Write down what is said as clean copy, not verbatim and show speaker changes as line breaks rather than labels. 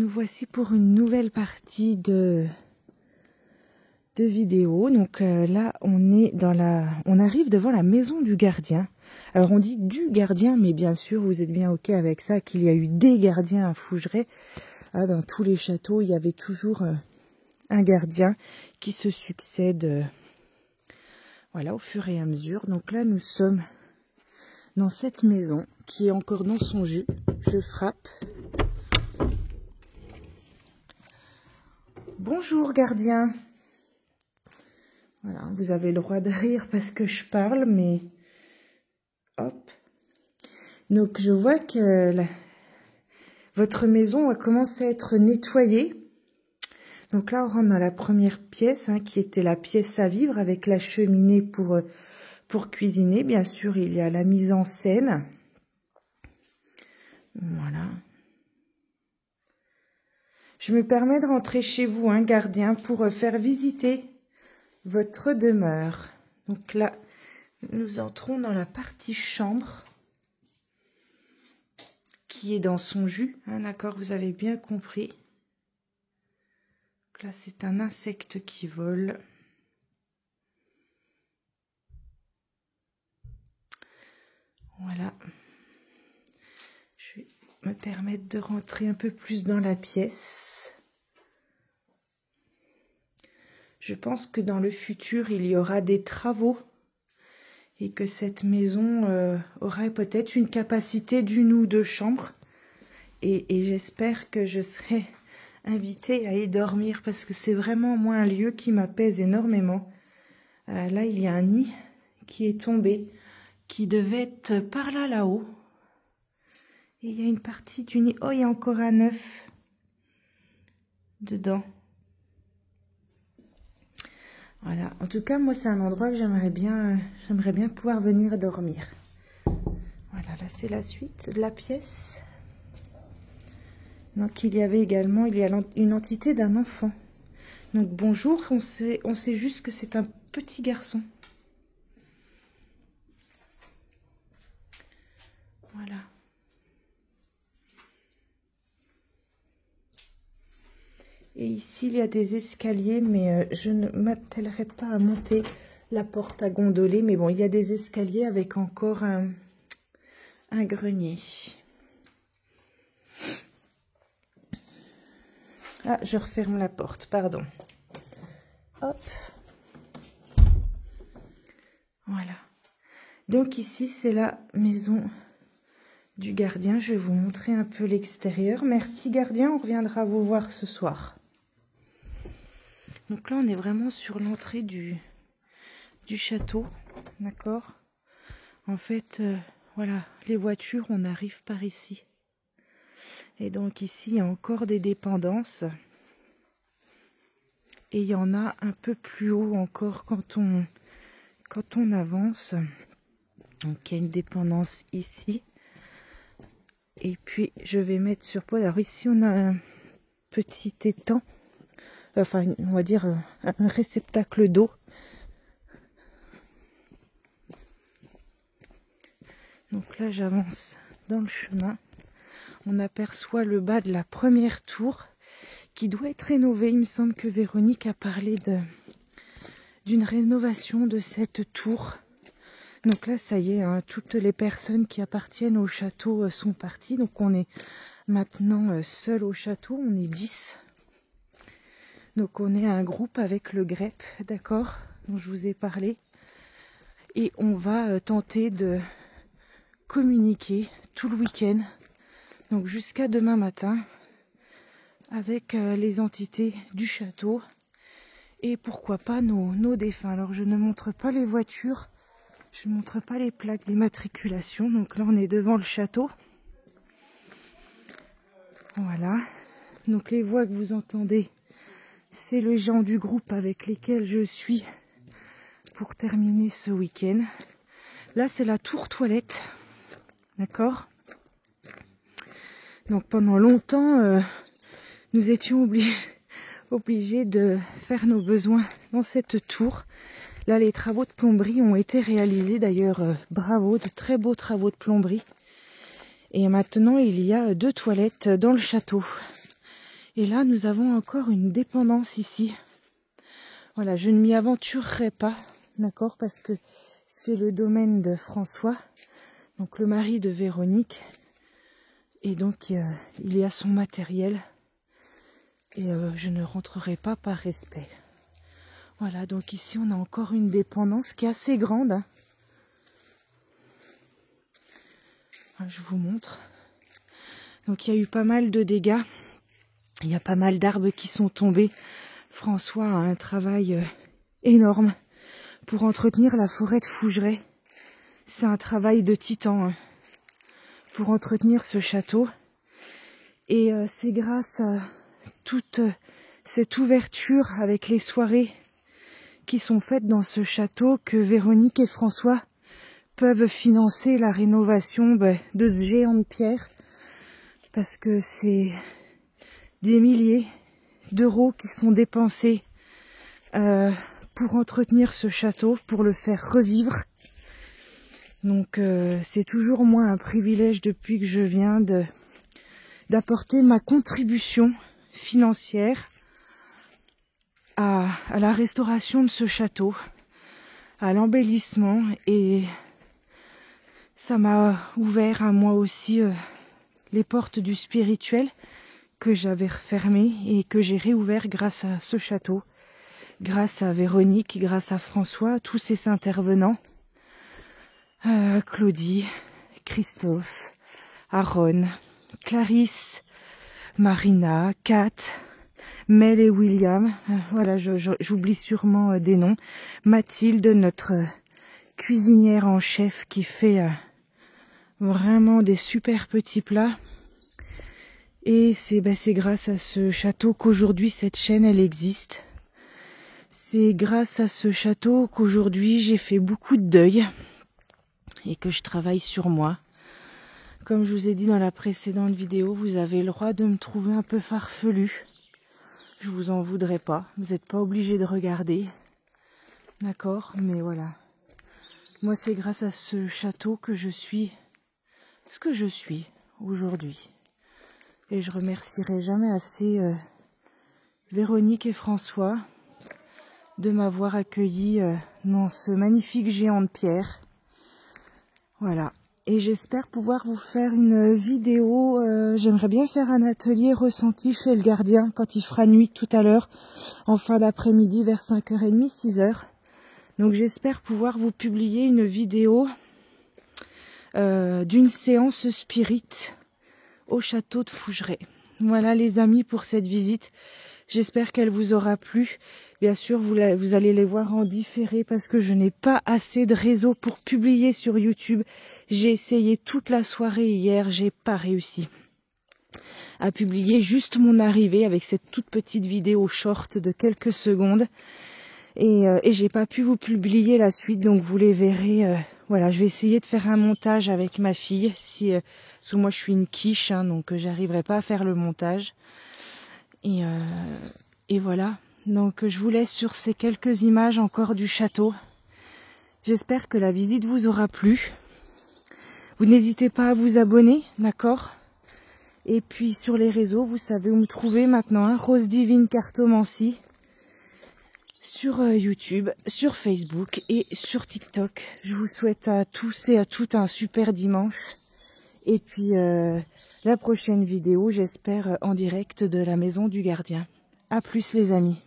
nous voici pour une nouvelle partie de vidéo. Donc là, on arrive devant la maison du gardien. Alors on dit du gardien, mais bien sûr, vous êtes bien ok avec ça, qu'il y a eu des gardiens à Fougeray. Dans tous les châteaux, il y avait toujours un gardien qui se succède voilà, au fur et à mesure. Donc là, nous sommes dans cette maison qui est encore dans son jus. Je frappe. Bonjour gardien. Voilà, vous avez le droit de rire parce que je parle, mais hop. Donc je vois que votre maison a commencé à être nettoyée. Donc là, on rentre dans la première pièce, qui était la pièce à vivre avec la cheminée pour cuisiner. Bien sûr, il y a la mise en scène. Voilà. Je me permets de rentrer chez vous, gardien, pour faire visiter votre demeure. Donc là, nous entrons dans la partie chambre qui est dans son jus. D'accord, vous avez bien compris. Donc là, c'est un insecte qui vole. Voilà. Je vais me permettre de rentrer un peu plus dans la pièce. Je pense que dans le futur, il y aura des travaux et que cette maison aura peut-être une capacité d'1 ou 2 chambres. Et j'espère que je serai invitée à y dormir parce que c'est vraiment moi un lieu qui m'apaise énormément. Là, il y a un nid qui est tombé, qui devait être par là-haut. Et il y a une partie du nid. Oh, il y a encore un œuf dedans. Voilà. En tout cas, moi, c'est un endroit que j'aimerais bien pouvoir venir dormir. Voilà, là, c'est la suite de la pièce. Donc, il y a une entité d'un enfant. Donc, bonjour, on sait juste que c'est un petit garçon. Voilà. Et ici, il y a des escaliers, mais je ne m'attellerai pas à monter la porte à gondoler. Mais bon, il y a des escaliers avec encore un grenier. Ah, je referme la porte, pardon. Hop. Voilà. Donc ici, c'est la maison du gardien. Je vais vous montrer un peu l'extérieur. Merci gardien, on reviendra vous voir ce soir. Donc là, on est vraiment sur l'entrée du château, d'accord? En fait, voilà, les voitures, on arrive par ici. Et donc ici, il y a encore des dépendances. Et il y en a un peu plus haut encore quand on avance. Donc il y a une dépendance ici. Et puis, je vais mettre sur pause. Alors ici, on a un petit étang. Enfin, on va dire un réceptacle d'eau. Donc là, j'avance dans le chemin. On aperçoit le bas de la première tour qui doit être rénovée. Il me semble que Véronique a parlé d'une rénovation de cette tour. Donc là, ça y est, toutes les personnes qui appartiennent au château sont parties. Donc on est maintenant seul au château, on est 10. Donc on est un groupe avec le GREP, d'accord, dont je vous ai parlé. Et on va tenter de communiquer tout le week-end, donc jusqu'à demain matin, avec les entités du château. Et pourquoi pas nos défunts. Alors je ne montre pas les voitures, je ne montre pas les plaques d'immatriculation. Donc là on est devant le château. Voilà. Donc les voix que vous entendez, c'est les gens du groupe avec lesquels je suis pour terminer ce week-end. Là, c'est la tour toilette. D'accord? Donc pendant longtemps, nous étions obligés de faire nos besoins dans cette tour. Là, les travaux de plomberie ont été réalisés. D'ailleurs, bravo, de très beaux travaux de plomberie. Et maintenant, il y a 2 toilettes dans le château. Et là, nous avons encore une dépendance ici. Voilà, je ne m'y aventurerai pas, d'accord, parce que c'est le domaine de François, donc le mari de Véronique. Et donc, il y a son matériel. Et je ne rentrerai pas par respect. Voilà, donc ici, on a encore une dépendance qui est assez grande. Hein. Je vous montre. Donc, il y a eu pas mal de dégâts. Il y a pas mal d'arbres qui sont tombés. François a un travail énorme pour entretenir la forêt de Fougeray. C'est un travail de titan hein, pour entretenir ce château. Et c'est grâce à toute cette ouverture avec les soirées qui sont faites dans ce château que Véronique et François peuvent financer la rénovation de ce géant de pierre. Parce que c'est des milliers d'euros qui sont dépensés pour entretenir ce château, pour le faire revivre. Donc c'est toujours moi un privilège depuis que je viens d'apporter ma contribution financière à la restauration de ce château, à l'embellissement, et ça m'a ouvert à moi aussi les portes du spirituel que j'avais refermées et que j'ai réouvert grâce à ce château, grâce à Véronique, grâce à François, tous ces intervenants, Claudie, Christophe, Aaron, Clarisse, Marina, Kat, Mel et William, voilà, j'oublie sûrement des noms, Mathilde, notre cuisinière en chef qui fait vraiment des super petits plats. Et c'est grâce à ce château qu'aujourd'hui cette chaîne elle existe. C'est grâce à ce château qu'aujourd'hui j'ai fait beaucoup de deuil et que je travaille sur moi. Comme je vous ai dit dans la précédente vidéo, vous avez le droit de me trouver un peu farfelu. Je vous en voudrais pas. Vous n'êtes pas obligé de regarder. D'accord? Mais voilà. Moi, c'est grâce à ce château que je suis ce que je suis aujourd'hui. Et je remercierai jamais assez Véronique et François de m'avoir accueilli dans ce magnifique géant de pierre. Voilà. Et j'espère pouvoir vous faire une vidéo. J'aimerais bien faire un atelier ressenti chez le gardien quand il fera nuit tout à l'heure, en fin d'après-midi vers 5h30, 6h. Donc j'espère pouvoir vous publier une vidéo d'une séance spirit au château de Fougeray. Voilà les amis pour cette visite. J'espère qu'elle vous aura plu. Bien sûr, vous allez les voir en différé parce que je n'ai pas assez de réseau pour publier sur YouTube. J'ai essayé toute la soirée hier, j'ai pas réussi à publier juste mon arrivée avec cette toute petite vidéo short de quelques secondes. Et j'ai pas pu vous publier la suite, donc vous les verrez. Voilà, je vais essayer de faire un montage avec ma fille. Parce que moi je suis une quiche, hein, donc j'arriverai pas à faire le montage. Et voilà. Donc je vous laisse sur ces quelques images encore du château. J'espère que la visite vous aura plu. Vous n'hésitez pas à vous abonner, d'accord? Et puis sur les réseaux, vous savez où me trouver maintenant, hein, Rose Divine Cartomancie. Sur YouTube, sur Facebook et sur TikTok. Je vous souhaite à tous et à toutes un super dimanche. Et puis la prochaine vidéo, j'espère en direct de la maison du gardien. À plus les amis.